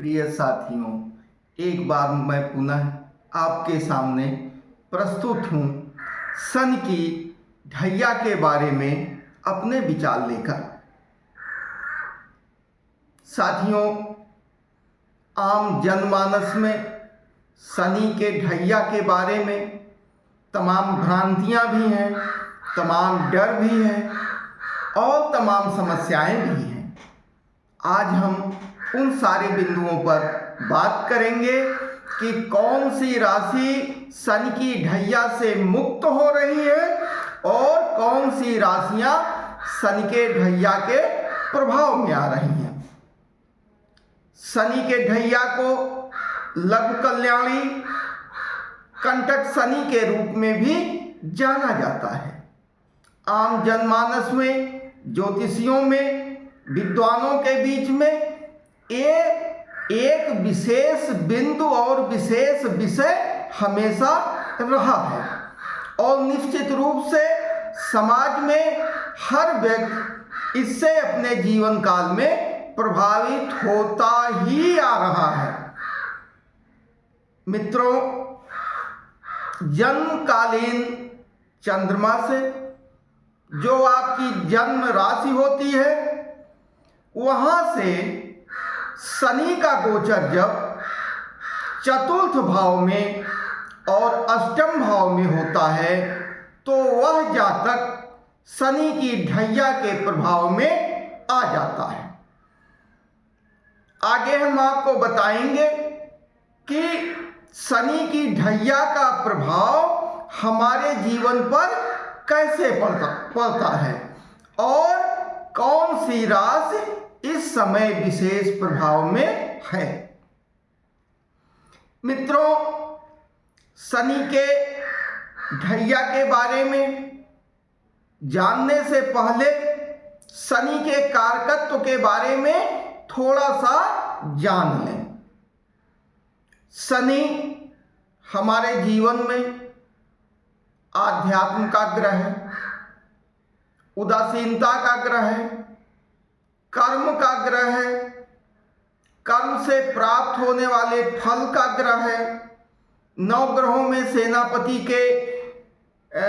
प्रिय साथियों, एक बार मैं पुनः आपके सामने प्रस्तुत हूँ शनि की ढैया के बारे में अपने विचार लेकर। साथियों, आम जनमानस में शनि के ढैया के बारे में तमाम भ्रांतियाँ भी हैं, तमाम डर भी है और तमाम समस्याएं भी हैं। आज हम उन सारे बिंदुओं पर बात करेंगे कि कौन सी राशि शनि की ढैया से मुक्त हो रही है और कौन सी राशियां शनि के ढैया के प्रभाव में आ रही हैं। शनि के ढैया को लघु कल्याणी कंटक शनि के रूप में भी जाना जाता है। आम जनमानस में, ज्योतिषियों में, विद्वानों के बीच में एक विशेष बिंदु और विशेष विषय हमेशा रहा है और निश्चित रूप से समाज में हर व्यक्ति इससे अपने जीवन काल में प्रभावित होता ही आ रहा है। मित्रों, जन्मकालीन चंद्रमा से जो आपकी जन्म राशि होती है, वहां से शनि का गोचर जब चतुर्थ भाव में और अष्टम भाव में होता है तो वह जातक शनि की ढैया के प्रभाव में आ जाता है। आगे हम आपको बताएंगे कि शनि की ढैया का प्रभाव हमारे जीवन पर कैसे पड़ता है और कौन सी राशि इस समय विशेष प्रभाव में है। मित्रों, शनि के ढैया के बारे में जानने से पहले शनि के कारकत्व के बारे में थोड़ा सा जान लें। शनि हमारे जीवन में आध्यात्म का ग्रह है, उदासीनता का ग्रह है, कर्म का ग्रह है, कर्म से प्राप्त होने वाले फल का ग्रह है। नौ ग्रहों में सेनापति के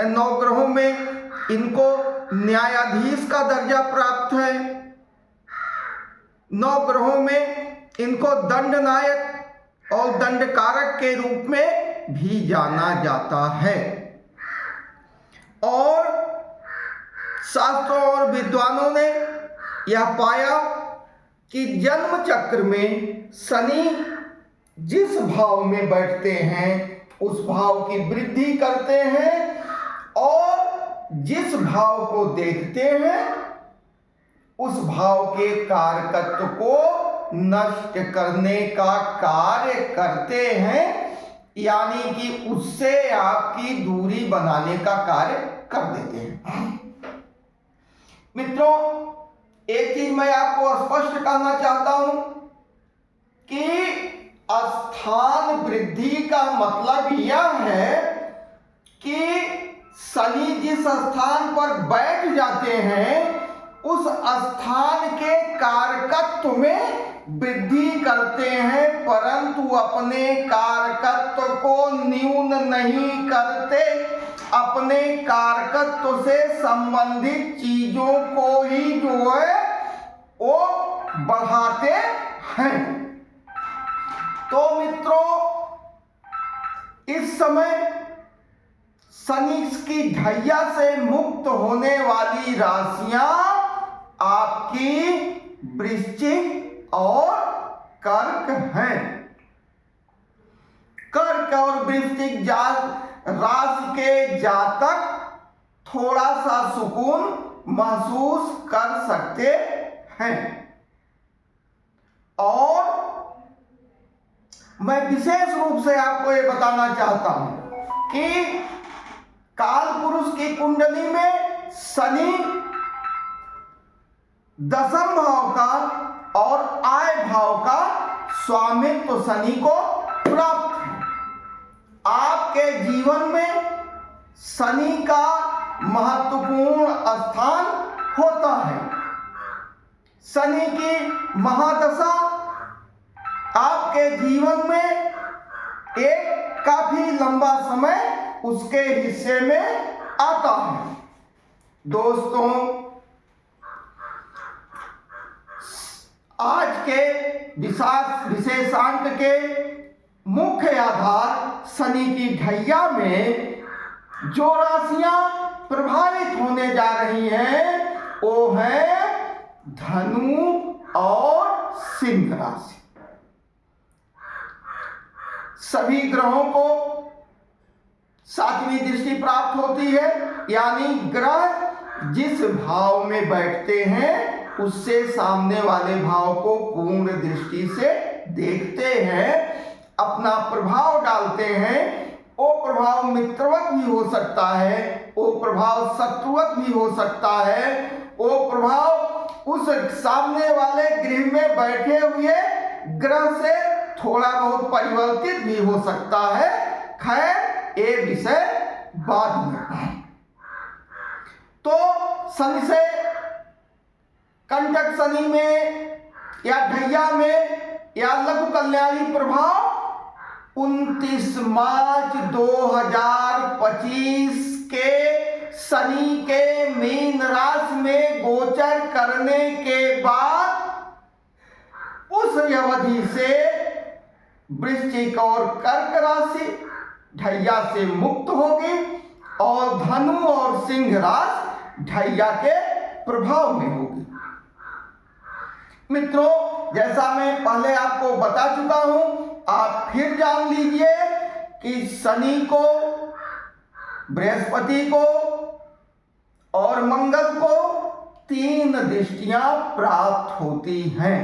9 ग्रहों में इनको न्यायाधीश का दर्जा प्राप्त है। 9 ग्रहों में इनको दंडनायक और दंडकारक के रूप में भी जाना जाता है। और शास्त्रों और विद्वानों ने यह पाया कि जन्म चक्र में शनि जिस भाव में बैठते हैं उस भाव की वृद्धि करते हैं और जिस भाव को देखते हैं उस भाव के कारकत्व को नष्ट करने का कार्य करते हैं, यानी कि उससे आपकी दूरी बनाने का कार्य कर देते हैं। मित्रों, एक चीज मैं आपको स्पष्ट कहना चाहता हूं कि स्थान वृद्धि का मतलब यह है कि शनि जिस स्थान पर बैठ जाते हैं उस स्थान के कारकत्व में वृद्धि करते हैं, परंतु अपने कारकत्व को न्यून नहीं करते। अपने कारकत्व से संबंधित चीजों को ही जो है वो बढ़ाते हैं। तो मित्रों, इस समय शनि की ढैया से मुक्त होने वाली राशियां आपकी वृश्चिक और कर्क हैं। कर्क और वृश्चिक राशि के जातक थोड़ा सा सुकून महसूस कर सकते हैं। और मैं विशेष रूप से आपको ये बताना चाहता हूं कि काल पुरुष की कुंडली में शनि 10वें भाव का और आय भाव का स्वामित्व शनि को प्राप्त है। आपके जीवन में शनि का महत्वपूर्ण स्थान होता है। शनि की महादशा आपके जीवन में एक काफी लंबा समय उसके हिस्से में आता है। दोस्तों, आज के विशेषांक के मुख्य आधार शनि की ढैया में जो राशियां प्रभावित होने जा रही हैं वो है धनु और सिंह राशि। सभी ग्रहों को 7वीं दृष्टि प्राप्त होती है, यानी ग्रह जिस भाव में बैठते हैं उससे सामने वाले भाव को पूर्ण दृष्टि से देखते हैं, अपना प्रभाव डालते हैं। वो प्रभाव मित्रवत भी हो सकता है, वो प्रभाव शत्रुवत भी हो सकता है, वो प्रभाव उस सामने वाले गृह में बैठे हुए ग्रह से थोड़ा बहुत परिवर्तित भी हो सकता है। खैर, ये विषय बाद में। तो शनि से कंटक शनि में या ढैया में या लघु कल्याणी प्रभाव 29 मार्च 2025 के शनि के मीन राशि में गोचर करने के बाद उस अवधि से वृश्चिक और कर्क राशि ढैया से मुक्त होगी और धनु और सिंह राशि ढैया के प्रभाव में होगी। मित्रों, जैसा मैं पहले आपको बता चुका हूं, आप फिर जान लीजिए कि शनि को, बृहस्पति को और मंगल को 3 दृष्टियां प्राप्त होती हैं,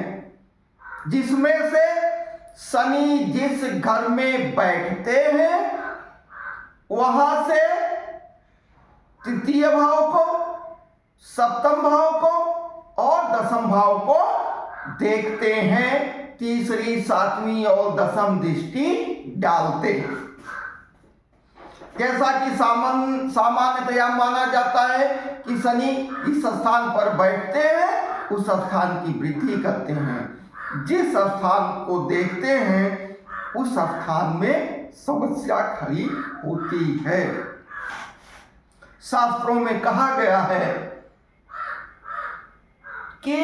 जिसमें से शनि जिस घर में बैठते हैं वहां से तृतीय भाव को, सप्तम भाव को और दसम भाव को देखते हैं। तीसरी, 7वीं और 10वीं दृष्टि डालते हैं। जैसा कि सामान्यतया माना जाता है कि शनि जिस स्थान पर बैठते हैं उस स्थान की वृद्धि करते हैं, जिस स्थान को देखते हैं उस स्थान में समस्या खड़ी होती है। शास्त्रों में कहा गया है कि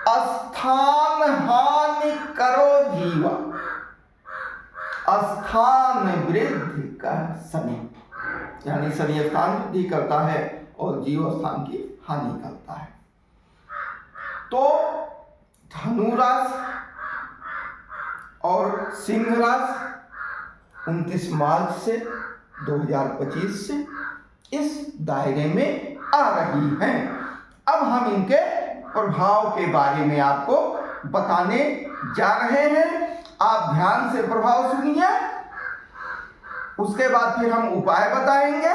स्थान हानि करो जीवा, स्थान वृद्धि का शनि, यानी शनि स्थान वृद्धि करता है और जीव स्थान की हानि करता है। तो धनु राशि और सिंह राशि 29 मार्च से 2025 से इस दायरे में आ रही हैं। अब हम इनके प्रभाव के बारे में आपको बताने जा रहे हैं। आप ध्यान से प्रभाव सुनिए, उसके बाद फिर हम उपाय बताएंगे।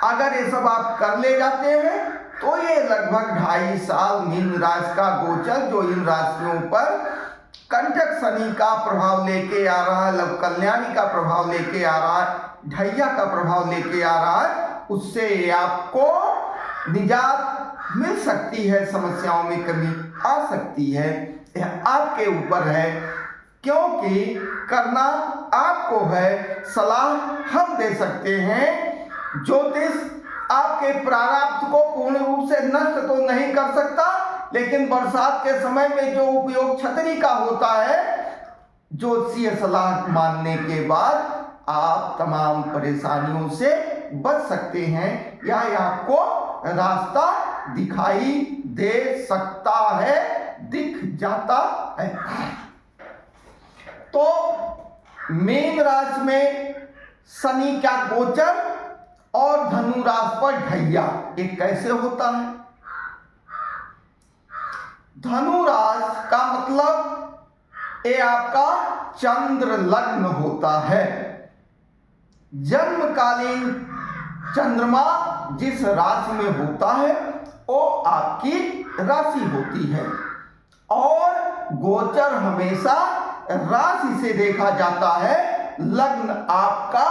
अगर ये सब आप कर ले जाते हैं तो ये लगभग 2.5 साल मीन राशि का गोचर जो इन राशियों पर कंटक शनि का प्रभाव लेके आ रहा है, लव कल्याणी का प्रभाव लेके आ रहा है, ढैया का प्रभाव लेके आ रहा है, उससे आपको निजात मिल सकती है, समस्याओं में कमी आ सकती है। यह आपके ऊपर है, क्योंकि करना आपको है। सलाह हम दे सकते हैं। ज्योतिष आपके प्रारब्ध को पूर्ण रूप से नष्ट तो नहीं कर सकता, लेकिन बरसात के समय में जो उपयोग छतरी का होता है, ज्योतिषीय सलाह मानने के बाद आप तमाम परेशानियों से बच सकते हैं या आपको रास्ता दिखाई दे सकता है, दिख जाता है। तो मीन राशि में शनि का गोचर और धनु राशि पर ढैया, ये कैसे होता है? धनु राशि का मतलब ये आपका चंद्र लग्न होता है। जन्मकालीन चंद्रमा जिस राशि में होता है वो आपकी राशि होती है, और गोचर हमेशा राशि से देखा जाता है। लग्न आपका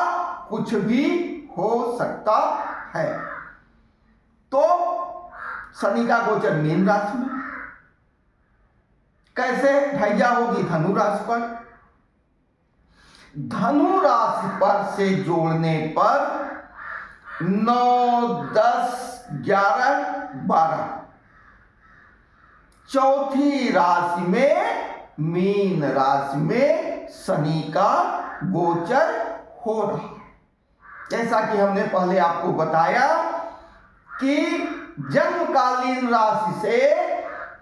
कुछ भी हो सकता है। तो शनि का गोचर मीन राशि में कैसे ढैया होगी? धनु राशि पर। धनु राशि पर से जोड़ने पर 9, 10, 11, 12 चौथी राशि में, मीन राशि में शनि का गोचर हो रहा है। जैसा कि हमने पहले आपको बताया कि जन्मकालीन राशि से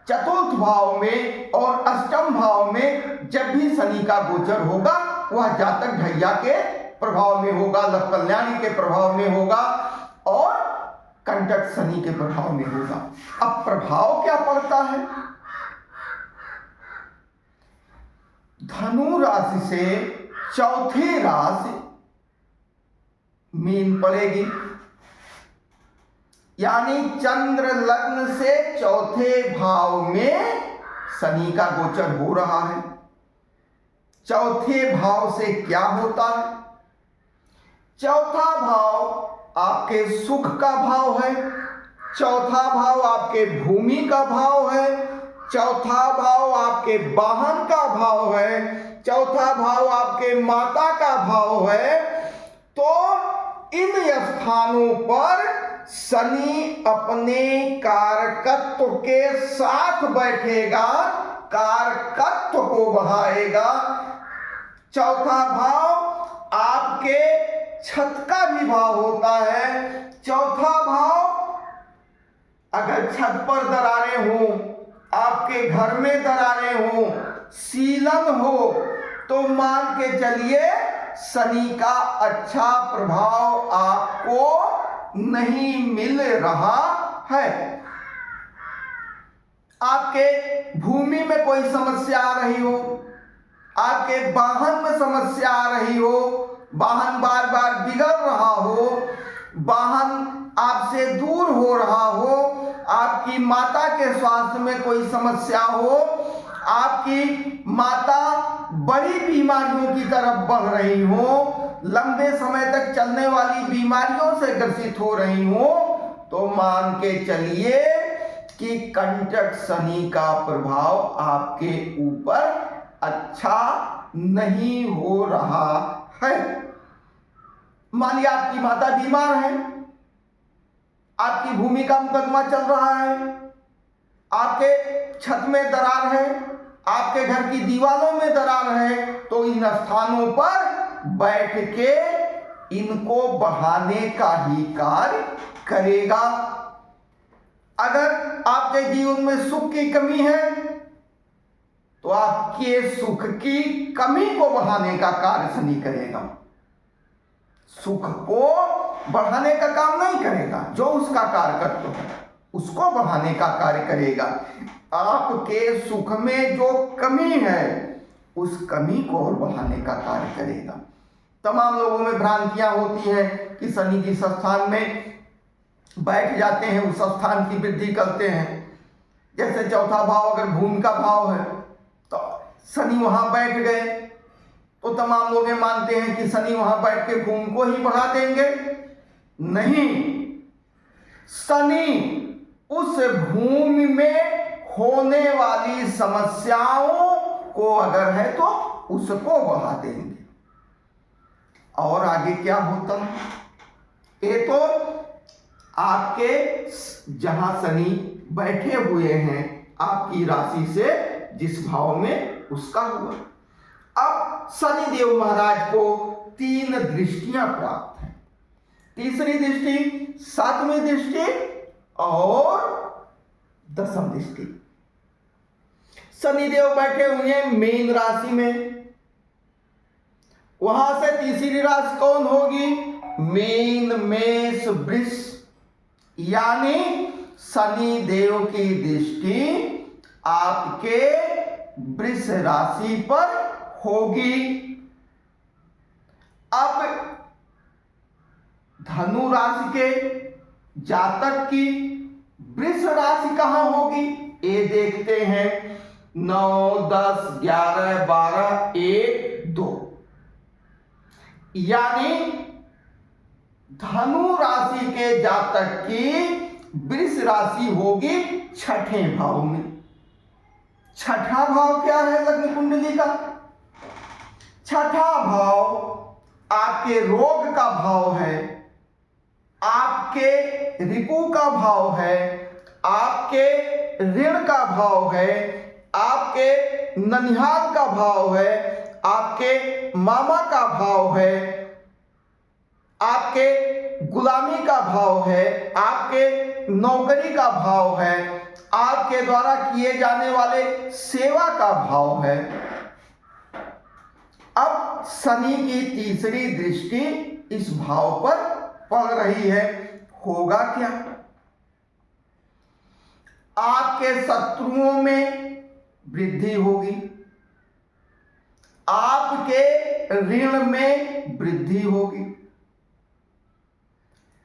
चतुर्थ भाव में और अष्टम भाव में जब भी शनि का गोचर होगा वह जातक ढैया के प्रभाव में होगा, लव कल्याणी के प्रभाव में होगा और कंटक शनि के प्रभाव में होगा। अब प्रभाव क्या पड़ता है? धनु राशि से चौथी राशि मीन पड़ेगी, यानी चंद्र लग्न से चौथे भाव में शनि का गोचर हो रहा है। चौथे भाव से क्या होता है? चौथा भाव आपके सुख का भाव है, चौथा भाव आपके भूमि का भाव है, चौथा भाव आपके वाहन का भाव है, चौथा भाव आपके माता का भाव है। तो इन स्थानों पर शनि अपने कारकत्व के साथ बैठेगा, कारकत्व को बढ़ाएगा। चौथा भाव आपके छत का भी भाव होता है। चौथा भाव, अगर छत पर दरारें हों, आपके घर में दरारें हों, सीलन हो, तो मान के चलिए शनि का अच्छा प्रभाव आपको नहीं मिल रहा है। आपके भूमि में कोई समस्या आ रही हो, आपके वाहन में समस्या आ रही हो, वाहन बार बार बिगड़ रहा हो, वाहन आपसे दूर हो रहा हो, आपकी माता के स्वास्थ्य में कोई समस्या हो, आपकी माता बड़ी बीमारियों की तरफ बढ़ रही हो, लंबे समय तक चलने वाली बीमारियों से ग्रसित हो रही हो, तो मान के चलिए कि कंटक शनि का प्रभाव आपके ऊपर अच्छा नहीं हो रहा है। मानिए आपकी माता बीमार है, आपकी भूमि का मुकदमा चल रहा है, आपके छत में दरार है, आपके घर की दीवारों में दरार है, तो इन स्थानों पर बैठ के इनको बढ़ाने का ही कार्य करेगा। अगर आपके जीवन में सुख की कमी है तो आपके सुख की कमी को बढ़ाने का कार्य शनि करेगा। सुख को बढ़ाने का काम नहीं करेगा, जो उसका कार्यकर्ता है उसको बढ़ाने का कार्य करेगा। आपके सुख में जो कमी है उस कमी को और बढ़ाने का कार्य करेगा। तमाम लोगों में भ्रांतियां होती हैं कि शनि जिस स्थान में बैठ जाते हैं उस स्थान की वृद्धि करते हैं। जैसे चौथा भाव अगर भूमि का भाव है तो शनि वहां बैठ गए तो तमाम लोग मानते हैं कि शनि वहां बैठ के भूमि को ही बढ़ा देंगे। नहीं, शनि उस भूमि में होने वाली समस्याओं को अगर है तो उसको बढ़ा देंगे। और आगे क्या होता है? ये तो आपके जहां शनि बैठे हुए हैं आपकी राशि से जिस भाव में उसका हुआ। अब शनि देव महाराज को 3 दृष्टियां प्राप्त हैं। तीसरी दृष्टि, 7वीं दृष्टि और 10वीं दृष्टि। शनिदेव बैठे हुए हैं मीन राशि में, वहां से तीसरी राशि कौन होगी? मीन, मेष, वृष, यानी शनि देव की दृष्टि आपके वृष राशि पर होगी। अब धनु राशि के जातक की वृष राशि कहां होगी ये देखते हैं। 9, 10, 11, 12, 1, 2, यानी धनु राशि के जातक की वृष राशि होगी 6ठे भाव में। छठा भाव क्या है लग्न कुंडली का? छठा भाव आपके रोग का भाव है, आपके रिपु का भाव है, आपके ऋण का भाव है, आपके ननिहाल का भाव है, आपके मामा का भाव है, आपके गुलामी का भाव है, आपके नौकरी का भाव है, आपके द्वारा किए जाने वाले सेवा का भाव है। अब शनि की तीसरी दृष्टि इस भाव पर पड़ रही है, होगा क्या? आपके शत्रुओं में वृद्धि होगी, आपके ऋण में वृद्धि होगी,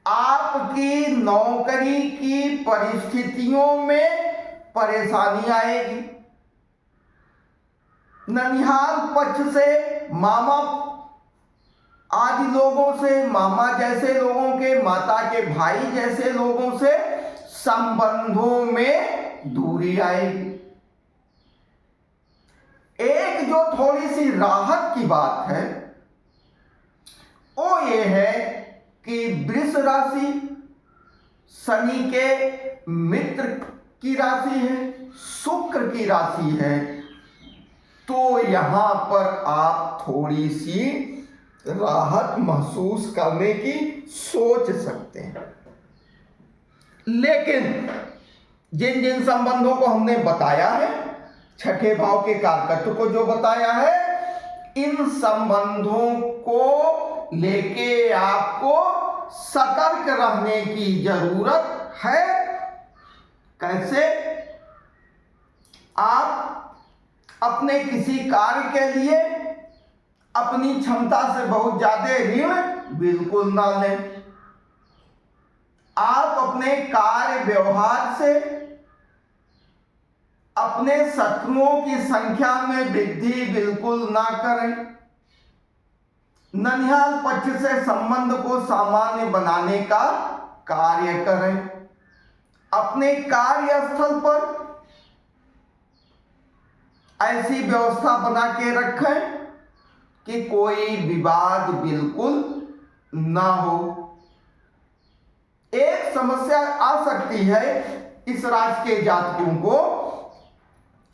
आपकी नौकरी की परिस्थितियों में परेशानी आएगी, ननिहाल पक्ष से मामा आदि लोगों से, मामा जैसे लोगों के, माता के भाई जैसे लोगों से संबंधों में दूरी आएगी। एक जो थोड़ी सी राहत की बात है वो ये है कि वृष राशि शनि के मित्र की राशि है, शुक्र की राशि है, तो यहां पर आप थोड़ी सी राहत महसूस करने की सोच सकते हैं। लेकिन जिन जिन संबंधों को हमने बताया है, छठे भाव के कारकत्व को जो बताया है, इन संबंधों को लेके आपको सतर्क रहने की जरूरत है। कैसे? आप अपने किसी कार्य के लिए अपनी क्षमता से बहुत ज्यादा ऋण बिल्कुल ना लें। आप अपने कार्य व्यवहार से अपने शत्रुओं की संख्या में वृद्धि बिल्कुल ना करें। ननिहाल पक्ष से संबंध को सामान्य बनाने का कार्य करें। अपने कार्यस्थल पर ऐसी व्यवस्था बना के रखें कि कोई विवाद बिल्कुल ना हो। एक समस्या आ सकती है इस राशि के जातकों को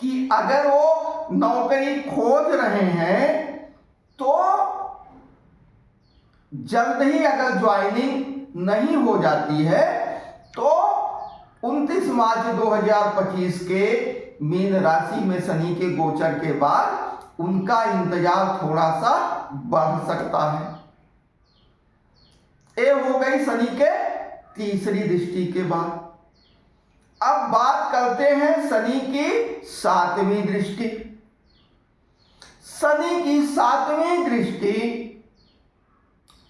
कि अगर वो नौकरी खोज रहे हैं तो जल्द ही अगर ज्वाइनिंग नहीं हो जाती है तो 29 मार्च 2025 के मीन राशि में शनि के गोचर के बाद उनका इंतजार थोड़ा सा बढ़ सकता है। ये हो गई शनि के तीसरी दृष्टि के बाद। अब बात करते हैं शनि की सातवीं दृष्टि। शनि की सातवीं दृष्टि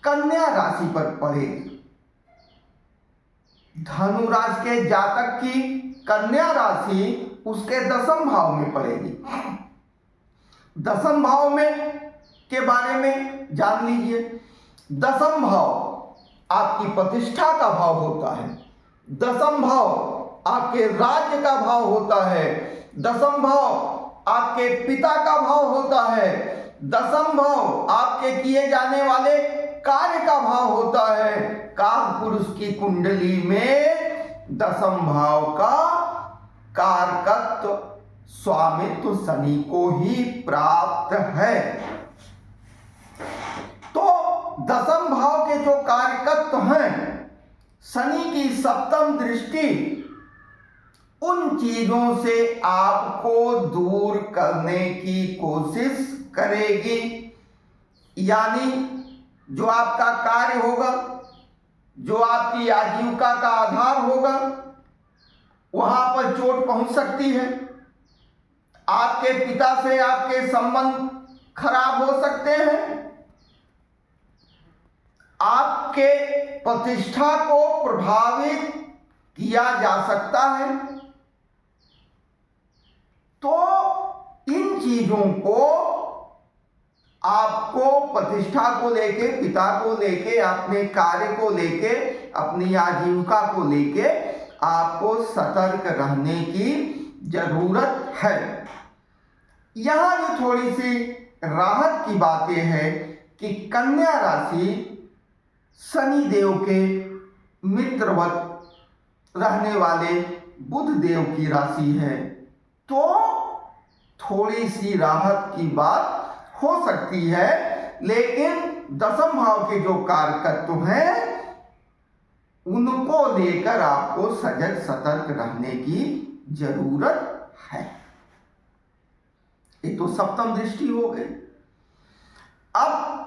कन्या राशि पर पड़ेगी। धनु राशि के जातक की कन्या राशि उसके दसम भाव में पड़ेगी। दसम भाव में के बारे में जान लीजिए। दसम भाव आपकी प्रतिष्ठा का भाव होता है। दसम भाव आपके राज्य का भाव होता है। दसम भाव आपके पिता का भाव होता है। दसम भाव आपके किए जाने वाले कार्य का भाव होता है। काल पुरुष की कुंडली में दसम भाव का कारकत्व स्वामित्व शनि को ही प्राप्त है। तो दसम भाव के जो कारकत्व हैं, शनि की सप्तम दृष्टि उन चीजों से आपको दूर करने की कोशिश करेगी। यानी जो आपका कार्य होगा, जो आपकी आजीविका का आधार होगा, वहां पर चोट पहुंच सकती है। आपके पिता से आपके संबंध खराब हो सकते हैं। आपके प्रतिष्ठा को प्रभावित किया जा सकता है। तो इन चीजों को आपको प्रतिष्ठा को लेके, पिता को लेके, अपने कार्य को लेके, अपनी आजीविका को लेके आपको सतर्क रहने की जरूरत है। यहाँ भी थोड़ी सी राहत की बात यह है कि कन्या राशि शनि देव के मित्रवत रहने वाले बुध देव की राशि है, तो थोड़ी सी राहत की बात हो सकती है। लेकिन दशम भाव के जो कारकत्व हैं उनको लेकर आपको सजग सतर्क रहने की जरूरत है। ये तो सप्तम दृष्टि हो गई। अब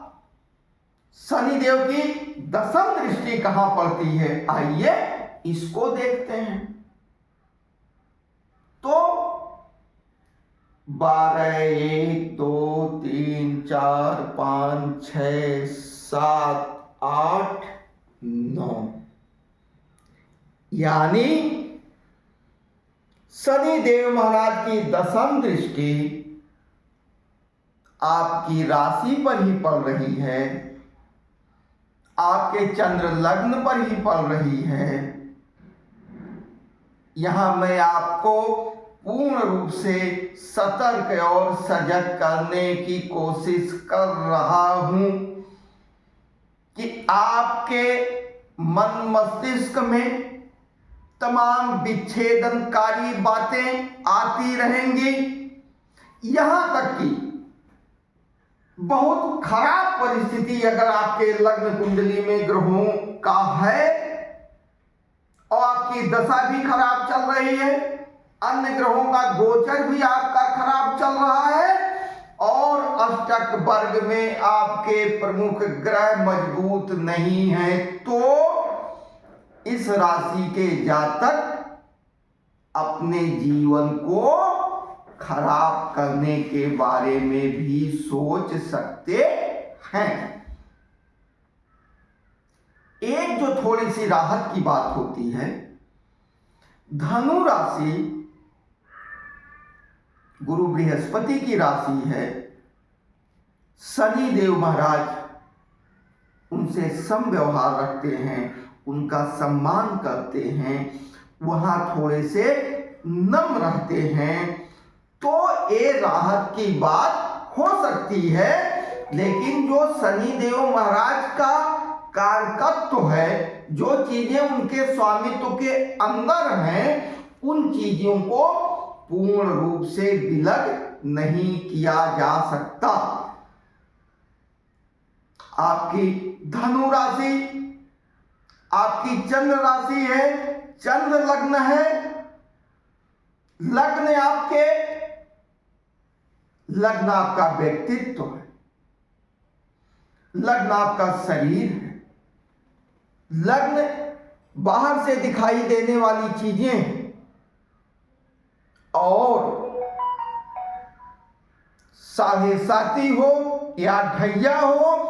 शनिदेव की दशम दृष्टि कहां पड़ती है, आइए इसको देखते हैं। तो 12, 1, 2, 3, 4, 5, 6, 7, 8, 9 यानी शनिदेव महाराज की दशम दृष्टि आपकी राशि पर ही पड़ रही है, आपके चंद्र लग्न पर ही पड़ रही है। यहां मैं आपको पूर्ण रूप से सतर्क और सजग करने की कोशिश कर रहा हूं कि आपके मन मस्तिष्क में तमाम विच्छेदनकारी बातें आती रहेंगी। यहां तक कि बहुत खराब परिस्थिति अगर आपके लग्न कुंडली में ग्रहों का है और आपकी दशा भी खराब चल रही है, अन्य ग्रहों का गोचर भी आपका खराब चल रहा है और अष्टक वर्ग में आपके प्रमुख ग्रह मजबूत नहीं है, तो इस राशि के जातक अपने जीवन को खराब करने के बारे में भी सोच सकते हैं। एक जो थोड़ी सी राहत की बात होती है, धनु राशि गुरु बृहस्पति की राशि है। शनि देव महाराज उनसे सम व्यवहार रखते हैं, उनका सम्मान करते हैं, वहां थोड़े से नम्र रहते हैं, तो ये राहत की बात हो सकती है। लेकिन जो शनि देव महाराज का कारकत्व है, जो चीजें उनके स्वामित्व के अंदर हैं, उन चीजों को पूर्ण रूप से विलग नहीं किया जा सकता। आपकी धनु राशि आपकी चंद्र राशि है, चंद्र लग्न है, लग्न आपका व्यक्तित्व है, लग्न आपका शरीर है, लग्न बाहर से दिखाई देने वाली चीजें हैं। और साढ़े साती हो या ढैया हो,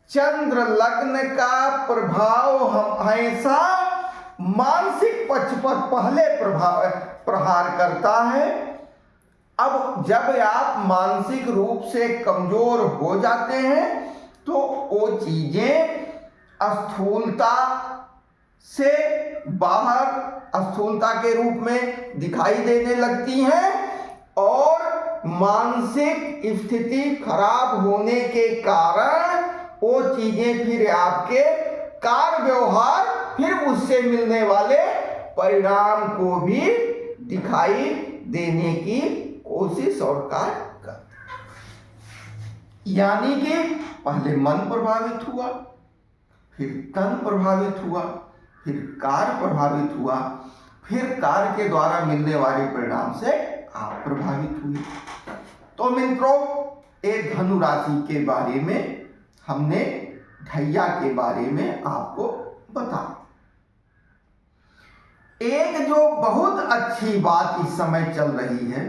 चंद्र लग्न का प्रभाव हमेशा मानसिक पक्ष पर पहले प्रहार करता है। अब जब आप मानसिक रूप से कमजोर हो जाते हैं तो वो चीजें स्थूलता से बाहर स्थूलता के रूप में दिखाई देने लगती हैं और मानसिक स्थिति खराब होने के कारण वो चीजें फिर आपके कार्य व्यवहार, फिर उससे मिलने वाले परिणाम को भी दिखाई देने की कोशिश और कार्य करते। यानी कि पहले मन प्रभावित हुआ, फिर तन प्रभावित हुआ, फिर कार्य प्रभावित हुआ, फिर कार्य के द्वारा मिलने वाले परिणाम से आप प्रभावित हुए। तो मित्रों, एक धनु राशि के बारे में हमने ढैया के बारे में आपको बताया। एक जो बहुत अच्छी बात इस समय चल रही है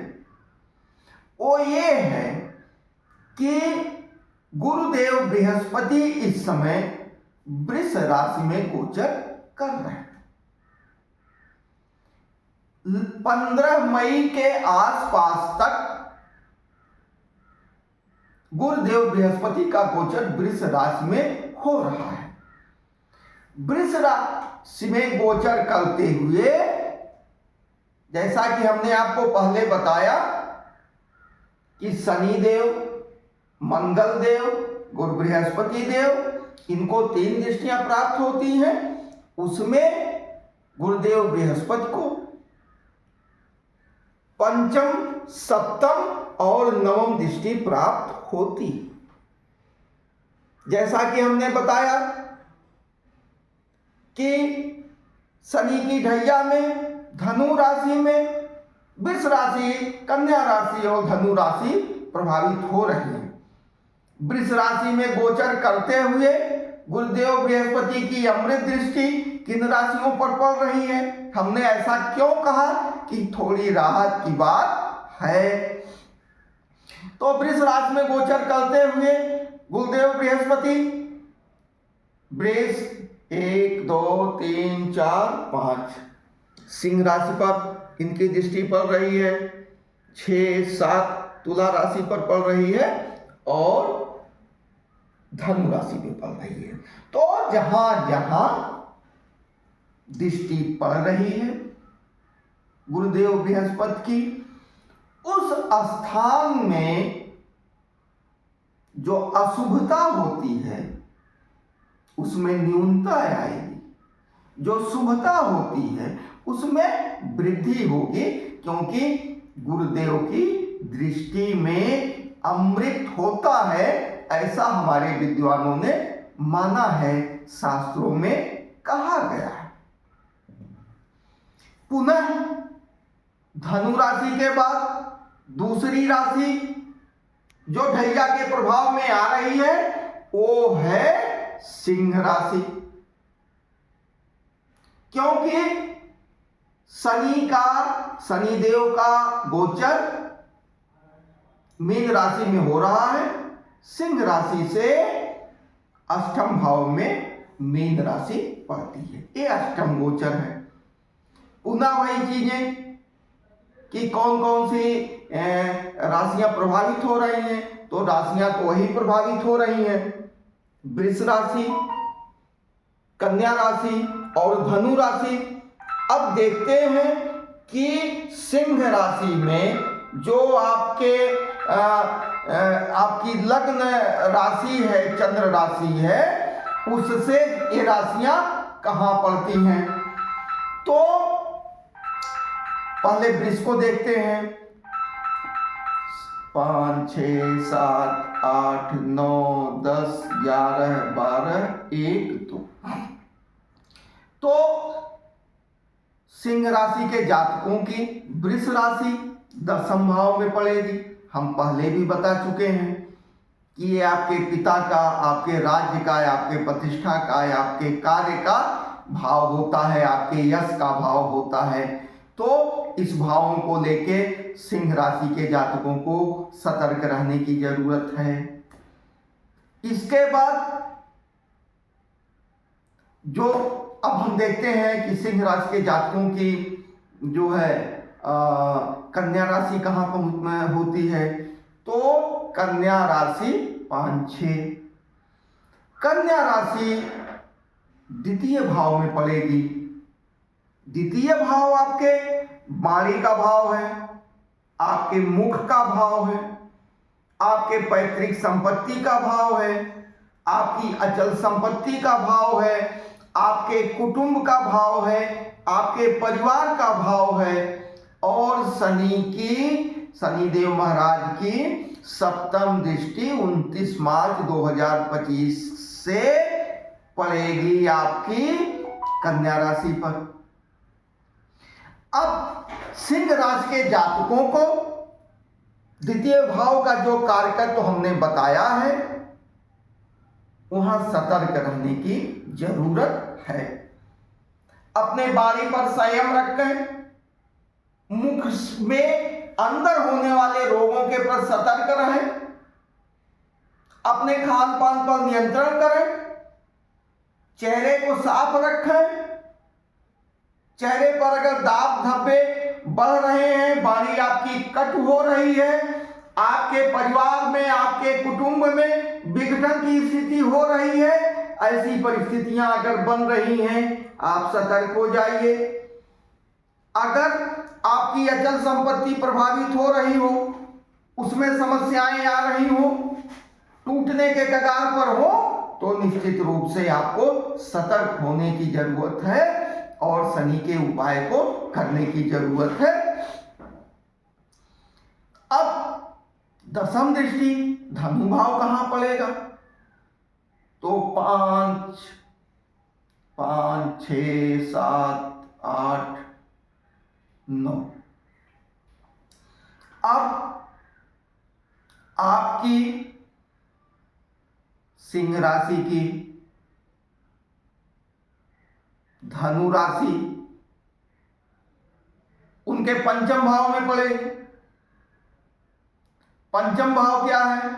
वो ये है कि गुरुदेव बृहस्पति इस समय वृष राशि में गोचर कर रहे हैं। 15 मई के आसपास तक गुरुदेव बृहस्पति का गोचर वृष राशि में हो रहा है। वृष राशि में गोचर करते हुए, जैसा कि हमने आपको पहले बताया कि शनि देव, मंगल देव, गुरु बृहस्पति देव, इनको 3 दृष्टियां प्राप्त होती हैं। उसमें गुरुदेव बृहस्पति को पंचम, सप्तम और नवम दृष्टि प्राप्त होती। जैसा कि हमने बताया कि शनि की ढैया में धनु राशि में वृष राशि, कन्या राशि और धनु राशि प्रभावित हो रही है। वृष राशि में गोचर करते हुए गुरुदेव बृहस्पति की अमृत दृष्टि किन राशियों पर पड़ रही है? हमने ऐसा क्यों कहा कि थोड़ी राहत की बात है। तो वृष राशि में गोचर करते हुए गुरुदेव बृहस्पति, वृष 1 2 3 4 5 सिंह राशि पर इनकी दृष्टि पड़ रही है। 6 7 तुला राशि पर पड़ रही है और धनु राशि में पड़ रही है। तो जहां जहां दृष्टि पड़ रही है गुरुदेव बृहस्पति की, उस स्थान में जो अशुभता होती है उसमें न्यूनता आएगी, जो शुभता होती है उसमें वृद्धि होगी, क्योंकि गुरुदेव की दृष्टि में अमृत होता है, ऐसा हमारे विद्वानों ने माना है, शास्त्रों में कहा गया है। पुनः धनु राशि के बाद दूसरी राशि जो ढैया के प्रभाव में आ रही है वो है सिंह राशि, क्योंकि शनिदेव का गोचर मीन राशि में हो रहा है। सिंह राशि से अष्टम भाव में मीन राशि पड़ती है, ये अष्टम गोचर है। पुनः वही चीजें कि कौन कौन सी राशियां प्रभावित हो रही हैं, तो राशियां तो वही प्रभावित हो रही हैं, वृष राशि, कन्या राशि और धनु राशि। अब देखते हैं कि सिंह राशि में जो आपकी लग्न राशि है, चंद्र राशि है, उससे ये राशियां कहां पड़ती हैं। तो पहले वृष को देखते हैं। 5 6 7 8 9 10 11 12 1 2। तो सिंह राशि के जातकों की वृष राशि 10वें भाव में पड़ेगी। हम पहले भी बता चुके हैं कि ये आपके पिता का, आपके राज्य का, आपके प्रतिष्ठा का, आपके कार्य का भाव होता है, आपके यश का भाव होता है। तो इस भावों को लेके सिंह राशि के जातकों को सतर्क रहने की जरूरत है। इसके बाद जो अब हम देखते हैं कि सिंह राशि के जातकों की जो है कन्या राशि कहाँ पर होती है, तो कन्या राशि 5 6। कन्या राशि द्वितीय भाव में पड़ेगी। द्वितीय भाव आपके वाणी का भाव है, आपके मुख का भाव है, आपके पैतृक संपत्ति का भाव है, आपकी अचल संपत्ति का भाव है, आपके कुटुंब का भाव है, आपके परिवार का भाव है। और शनिदेव महाराज की 7वीं दृष्टि 29 मार्च 2025 से पड़ेगी आपकी कन्या राशि पर। अब सिंह राशि के जातकों को द्वितीय भाव का जो कारकत्व हमने बताया है, वहां सतर्क रहने की जरूरत है। अपने वाणी पर संयम रखें, मुख में अंदर होने वाले रोगों के प्रति सतर्क रहें, अपने खान पान पर नियंत्रण करें, चेहरे को साफ रखें। चेहरे पर अगर दाग धब्बे बढ़ रहे हैं, वाणी आपकी कट हो रही है, आपके परिवार में, आपके कुटुंब में विघटन की स्थिति हो रही है, ऐसी परिस्थितियां अगर बन रही हैं, आप सतर्क हो जाइए। अगर आपकी अचल संपत्ति प्रभावित हो रही हो, उसमें समस्याएं आ रही हो, टूटने के कगार पर हो, तो निश्चित रूप से आपको सतर्क होने की जरूरत है और शनि के उपाय को करने की जरूरत है। अब दशम दृष्टि धनु भाव कहां पड़ेगा? तो 5, 6, 7, 8, 9। अब आपकी सिंह राशि की धनु राशि उनके पंचम भाव में पड़ेगी। पंचम भाव क्या है?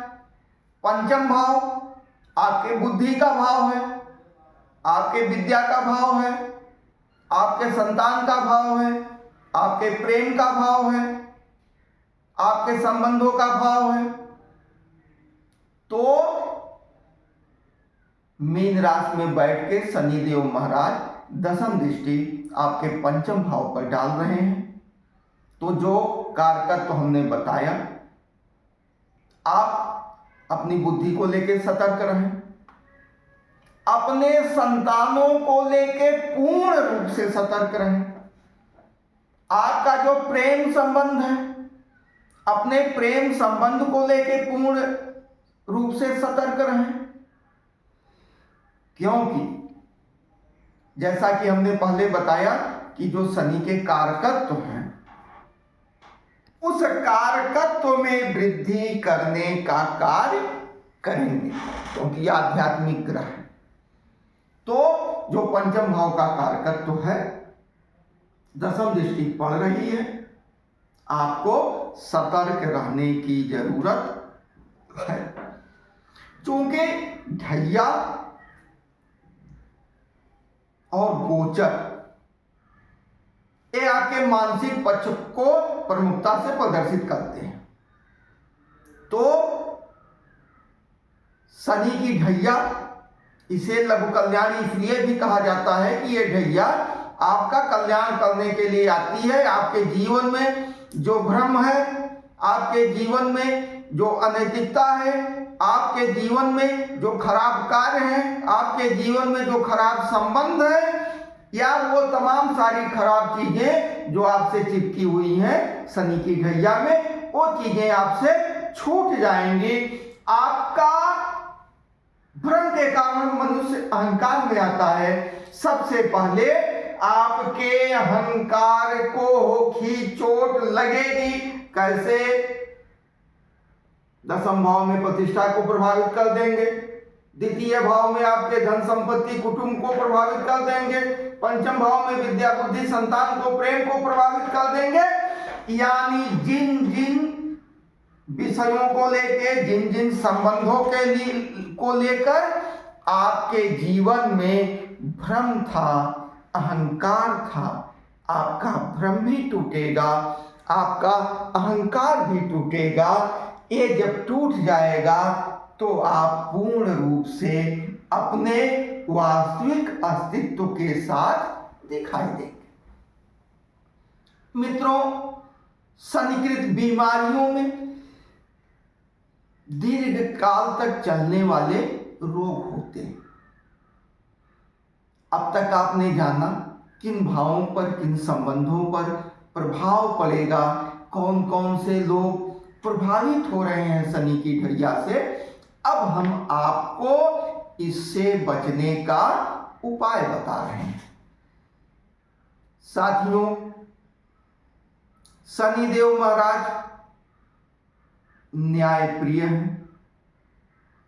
पंचम भाव आपके बुद्धि का भाव है, आपके विद्या का भाव है, आपके संतान का भाव है, आपके प्रेम का भाव है, आपके संबंधों का भाव है। तो मीन राशि में बैठ के शनिदेव महाराज दशम दृष्टि आपके पंचम भाव पर डाल रहे हैं। तो जो कारकत्व हमने बताया, आप अपनी बुद्धि को लेकर सतर्क रहें, अपने संतानों को लेकर पूर्ण रूप से सतर्क रहें। आपका जो प्रेम संबंध है, अपने प्रेम संबंध को लेकर पूर्ण रूप से सतर्क रहें, क्योंकि जैसा कि हमने पहले बताया कि जो शनि के कारकत्व हैं, उस कारकत्व में वृद्धि करने का कार्य करेंगे, क्योंकि आध्यात्मिक ग्रह है। तो जो पंचम भाव का कारकत्व है, दशम दृष्टि पड़ रही है, आपको सतर्क रहने की जरूरत है। चूंकि ढैया और गोचर ये आपके मानसिक पक्ष को प्रमुखता से प्रदर्शित करते हैं। तो शनि की ढैया, इसे लघु कल्याण इसलिए भी कहा जाता है कि ये ढैया आपका कल्याण करने के लिए आती है। आपके जीवन में जो भ्रम है, आपके जीवन में जो अनैतिकता है, आपके जीवन में जो खराब कार्य है, आपके जीवन में जो खराब संबंध है, या वो तमाम सारी खराब चीजें जो आपसे चिपकी हुई हैं शनि की ढैया में, वो चीजें आपसे छूट जाएंगी। आपका भ्रम के कारण मनुष्य अहंकार में आता है। सबसे पहले आपके अहंकार को ही चोट लगेगी। कैसे? दशम भाव में प्रतिष्ठा को प्रभावित कर देंगे, द्वितीय भाव में आपके धन संपत्ति कुटुंब को प्रभावित कर देंगे, पंचम भाव में विद्या बुद्धि संतान को प्रेम को प्रभावित कर देंगे। यानी जिन जिन विषयों को लेके, जिन जिन संबंधों को लेकर आपके जीवन में भ्रम था, अहंकार था, आपका भ्रम भी टूटेगा, आपका अहंकार भी टूटेगा। ये जब टूट जाएगा तो आप पूर्ण रूप से अपने वास्तविक अस्तित्व के साथ दिखाई देंगे। मित्रों, शनिकृत बीमारियों में दीर्घ काल तक चलने वाले रोग होते हैं। अब तक आपने जाना किन भावों पर, किन संबंधों पर प्रभाव पड़ेगा, कौन कौन से लोग प्रभावित हो रहे हैं शनि की ढैया से। अब हम आपको इससे बचने का उपाय बता रहे हैं। साथियों, शनिदेव महाराज न्यायप्रिय हैं,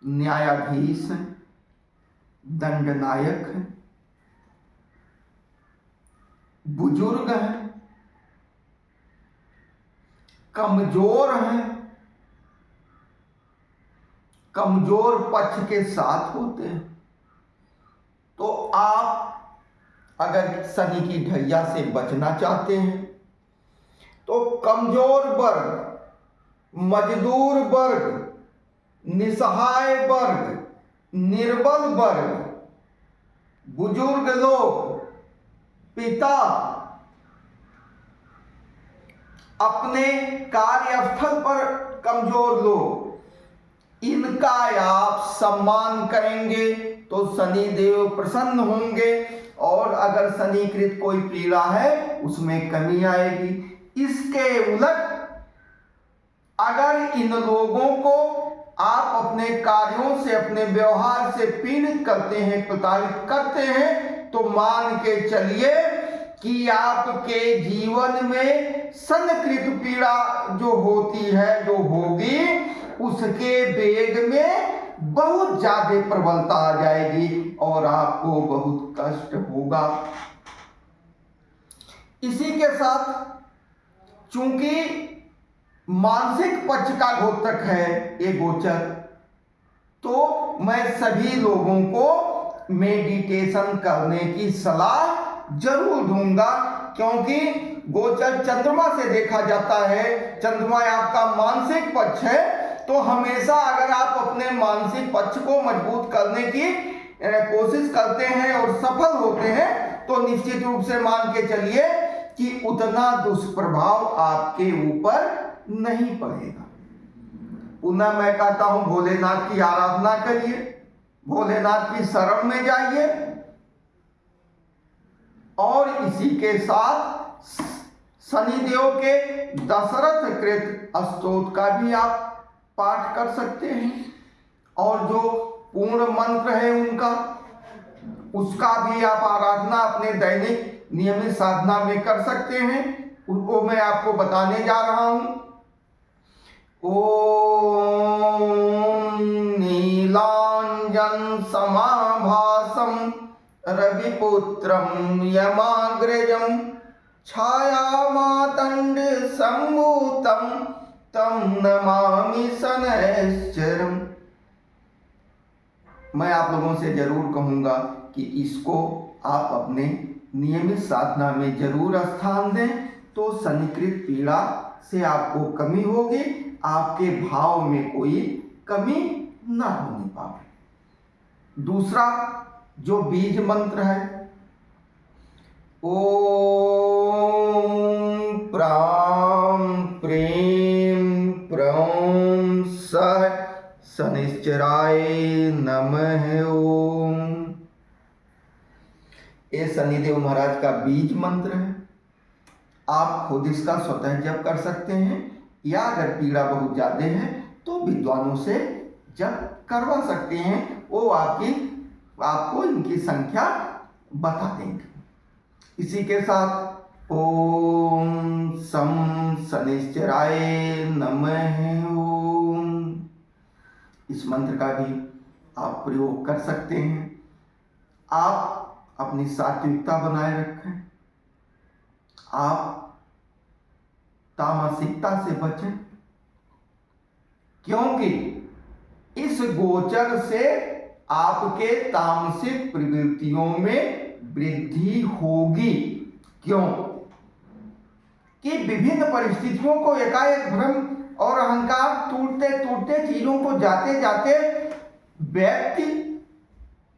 न्यायाधीश हैं, दंडनायक हैं, बुजुर्ग हैं, कमजोर हैं, कमजोर पक्ष के साथ होते हैं। तो आप अगर शनि की ढैया से बचना चाहते हैं तो कमजोर वर्ग, मजदूर वर्ग, निसहाय वर्ग, निर्बल वर्ग, बुजुर्ग लोग, पिता अपने कार्यस्थल पर कमजोर लोग, इनका आप सम्मान करेंगे तो शनि देव प्रसन्न होंगे, और अगर शनिकृत कोई पीड़ा है उसमें कमी आएगी। इसके उलट अगर इन लोगों को आप अपने कार्यों से, अपने व्यवहार से पीड़ित करते हैं, प्रताड़ित करते हैं, तो मान के चलिए कि आपके जीवन में शनिकृत पीड़ा जो होती है, जो होगी, उसके वेग में बहुत ज्यादा प्रबलता आ जाएगी और आपको बहुत कष्ट होगा। इसी के साथ चूंकि मानसिक पक्ष का घोतक है ये गोचर, तो मैं सभी लोगों को मेडिटेशन करने की सलाह जरूर दूंगा, क्योंकि गोचर चंद्रमा से देखा जाता है। चंद्रमा आपका मानसिक पक्ष है, तो हमेशा अगर आप अपने मानसिक पक्ष को मजबूत करने की कोशिश करते हैं और सफल होते हैं, तो निश्चित रूप से मान के चलिए कि उतना दुष्प्रभाव आपके ऊपर नहीं पड़ेगा। पुनः मैं कहता हूं, भोलेनाथ की आराधना करिए, भोलेनाथ की शरण में जाइए, और इसी के साथ शनिदेव के दशरथ कृत स्तोत्र का भी आप पाठ कर सकते हैं, और जो पूर्ण मंत्र है उनका, उसका भी आप आराधना अपने दैनिक नियमित साधना में कर सकते हैं। उनको मैं आपको बताने जा रहा हूं। ओम नीलांजन समाभासम रविपुत्रम यमाग्रजम छायामातंड संभूतम तम नमामि शनैश्चरम। मैं आप लोगों से जरूर कहूंगा कि इसको आप अपने नियमित साधना में जरूर स्थान दें, तो शनिकृत पीड़ा से आपको कमी होगी, आपके भाव में कोई कमी ना होने पाए। दूसरा जो बीज मंत्र है, ओम प्राम प्रेम प्रौम सह शनिश्चराय नमः ओम। ये शनिदेव महाराज का बीज मंत्र है। आप खुद इसका स्वतः जप कर सकते हैं, या अगर पीड़ा बहुत ज्यादा है तो विद्वानों से जप करवा सकते हैं, वो आपको इनकी संख्या बता देंगे। इसी के साथ ओम सम शनिश्चराय नमः ओम, इस मंत्र का भी आप प्रयोग कर सकते हैं। आप अपनी सात्विकता बनाए रखें, आप तामसिकता से बचें, क्योंकि इस गोचर से आपके तामसिक प्रवृत्तियों में वृद्धि होगी। क्यों कि विभिन्न परिस्थितियों को एकाएक भ्रम और अहंकार टूटते टूटते चीजों को जाते जाते व्यक्ति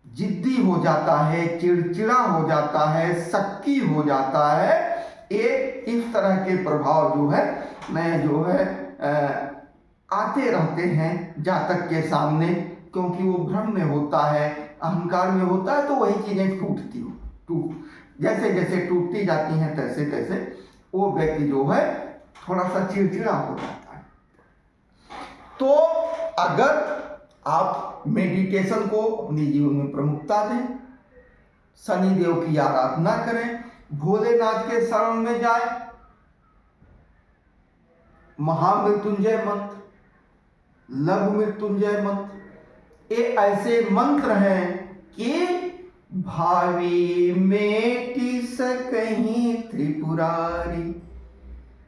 जिद्दी हो जाता है, चिड़चिड़ा हो जाता है, शक्की हो जाता है। एक इस तरह के प्रभाव जो है आते रहते हैं जातक के सामने, क्योंकि वो भ्रम में होता है, अहंकार में होता है, तो वही चीजें जैसे जैसे टूटती जाती हैं तैसे तैसे वो व्यक्ति जो है थोड़ा सा चिड़चिड़ा हो जाता है। तो अगर आप मेडिटेशन को अपने जीवन में प्रमुखता दें, शनिदेव की आराधना करें, भोलेनाथ के शरण में जाए, महामृत्युंजय मंत्र, लघु मृत्युंजय मंत्र, ये ऐसे मंत्र हैं कि भावी मेटी सकहीं त्रिपुरारी।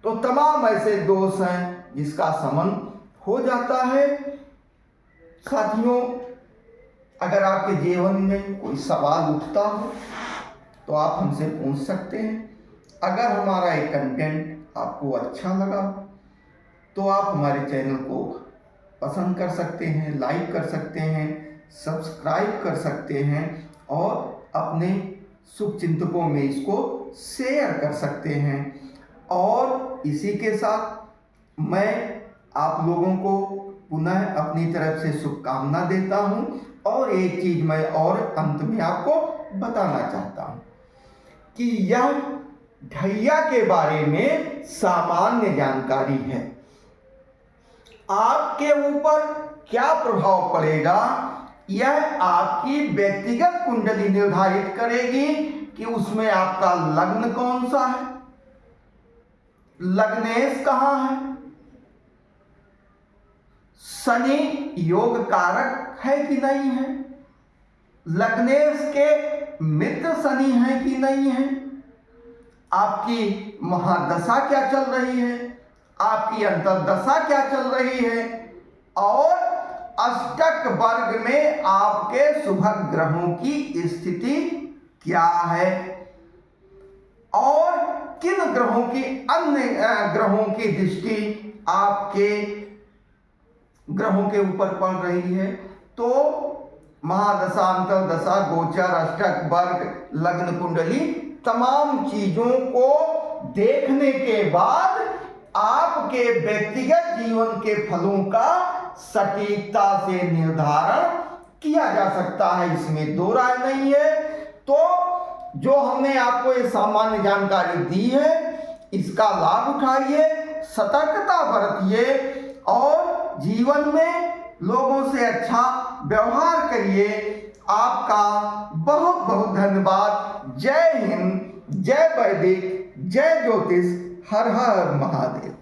तो तमाम ऐसे दोष हैं जिसका शमन हो जाता है। साथियों, अगर आपके जीवन में कोई सवाल उठता हो तो आप हमसे पूछ सकते हैं। अगर हमारा ये कंटेंट आपको अच्छा लगा तो आप हमारे चैनल को पसंद कर सकते हैं, लाइक कर सकते हैं, सब्सक्राइब कर सकते हैं और अपने शुभचिंतकों में इसको शेयर कर सकते हैं। और इसी के साथ मैं आप लोगों को पुनः अपनी तरफ से शुभकामना देता हूं और एक चीज मैं और अंत में आपको बताना चाहता हूं कि यह ढैया के बारे में सामान्य जानकारी है। आपके ऊपर क्या प्रभाव पड़ेगा यह आपकी व्यक्तिगत कुंडली निर्धारित करेगी कि उसमें आपका लग्न कौन सा है, लग्नेश कहां है, शनि योग कारक है कि नहीं है, लग्नेश के मित्र शनि है कि नहीं है, आपकी महादशा क्या चल रही है, आपकी अंतर्दशा क्या चल रही है और अष्टक वर्ग में आपके शुभ ग्रहों की स्थिति क्या है और किन ग्रहों की अन्य ग्रहों की दृष्टि आपके ग्रहों के ऊपर पड़ रही है। तो महादशा, अंतर्दशा, गोचर, अष्टक वर्ग, लग्न कुंडली तमाम चीजों को देखने के बाद आपके व्यक्तिगत जीवन के फलों का सटीकता से निर्धारण किया जा सकता है, इसमें दो राय नहीं है। तो जो हमने आपको ये सामान्य जानकारी दी है इसका लाभ उठाइए, सतर्कता बरतिए और जीवन में लोगों से अच्छा व्यवहार करिए। आपका बहुत बहुत धन्यवाद। जय हिंद, जय वैदिक, जय ज्योतिष, हर हर महादेव।